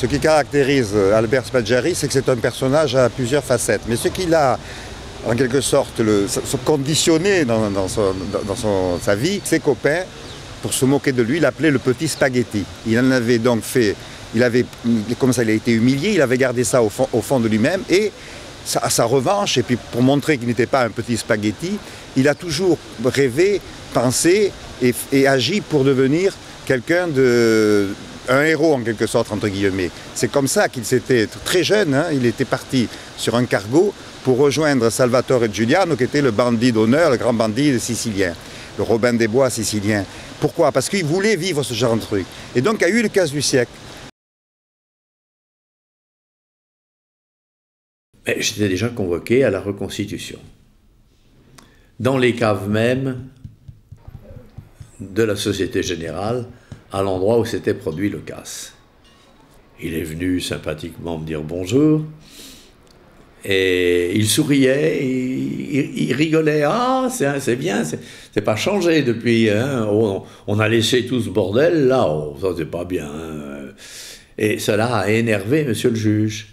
Ce qui caractérise Albert Spaggiari, c'est que c'est un personnage à plusieurs facettes. Mais ce qu'il a, en quelque sorte, conditionné dans sa vie, ses copains, pour se moquer de lui, l'appelaient le petit spaghetti. Il en avait donc fait, comme ça il a été humilié, il avait gardé ça au fond de lui-même, et à sa revanche, et puis pour montrer qu'il n'était pas un petit spaghetti, il a toujours rêvé, pensé et agi pour devenir quelqu'un un héros en quelque sorte, entre guillemets. C'est comme ça qu'il s'était, très jeune, hein, il était parti sur un cargo pour rejoindre Salvatore Giuliano, qui était le bandit d'honneur, le grand bandit sicilien, le Robin des Bois sicilien. Pourquoi? Parce qu'il voulait vivre ce genre de truc. Et donc il y a eu le casse du siècle. J'étais déjà convoqué à la reconstitution. Dans les caves même de la Société Générale, à l'endroit où s'était produit le casse. Il est venu sympathiquement me dire bonjour, et il souriait, il rigolait. « Ah, c'est bien, c'est pas changé depuis, hein. On a laissé tout ce bordel là, oh, ça c'est pas bien. Hein. » Et cela a énervé monsieur le juge.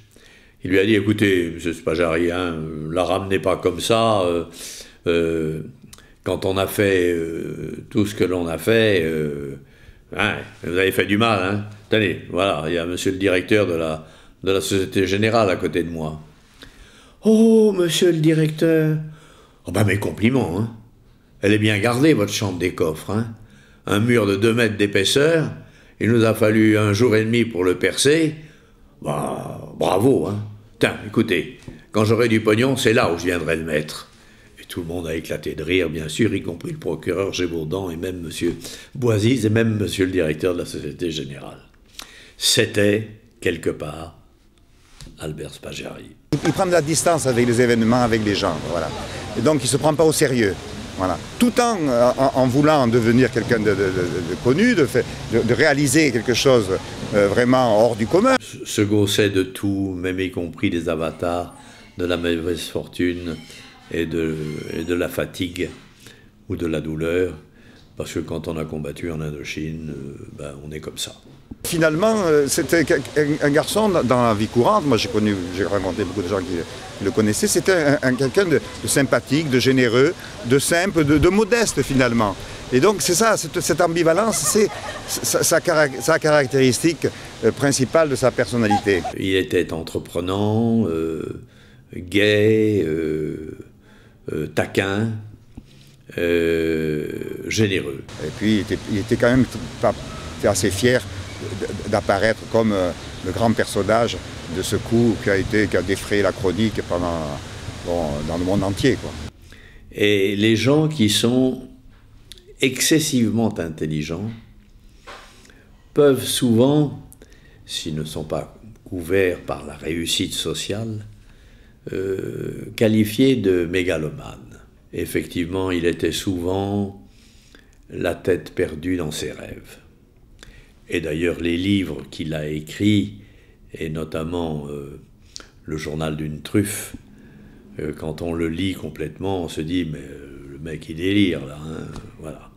Il lui a dit « Écoutez, monsieur Spaggiari, hein, la ramenez pas comme ça, quand on a fait tout ce que l'on a fait, hein, vous avez fait du mal, hein. Tenez, voilà, il y a monsieur le directeur de la Société Générale à côté de moi. » « Oh, monsieur le directeur, oh ben mes compliments, hein. Elle est bien gardée, votre chambre des coffres, hein. Un mur de 2 mètres d'épaisseur, il nous a fallu 1 jour et demi pour le percer. Bah, bravo, hein. Tiens, écoutez, quand j'aurai du pognon, c'est là où je viendrai le mettre. » Et tout le monde a éclaté de rire, bien sûr, y compris le procureur Gévaudan et même monsieur Boisise et même monsieur le directeur de la Société Générale. C'était, quelque part, Albert Spaggiari. Il prend de la distance avec les événements, avec les gens, voilà. Et donc il ne se prend pas au sérieux, voilà. Tout en voulant devenir quelqu'un de connu, de réaliser quelque chose vraiment hors du commun. Se gaussait de tout, même y compris des avatars, de la mauvaise fortune et de la fatigue ou de la douleur, parce que quand on a combattu en Indochine, ben, on est comme ça. Finalement, c'était un garçon dans la vie courante. Moi, j'ai rencontré beaucoup de gens qui le connaissaient. C'était quelqu'un de sympathique, de généreux, de simple, de modeste finalement. Et donc, c'est ça, cette ambivalence, c'est sa caractéristique principale de sa personnalité. Il était entreprenant, gai, taquin, généreux. Et puis, il était quand même assez fier d'apparaître comme le grand personnage de ce coup qui a défrayé la chronique dans le monde entier, quoi. Et les gens qui sont excessivement intelligents peuvent souvent, s'ils ne sont pas couverts par la réussite sociale, qualifier de mégalomane. Effectivement, il était souvent la tête perdue dans ses rêves. Et d'ailleurs, les livres qu'il a écrits, et notamment le journal d'une truffe, quand on le lit complètement, on se dit « mais le mec il délire là, hein », voilà.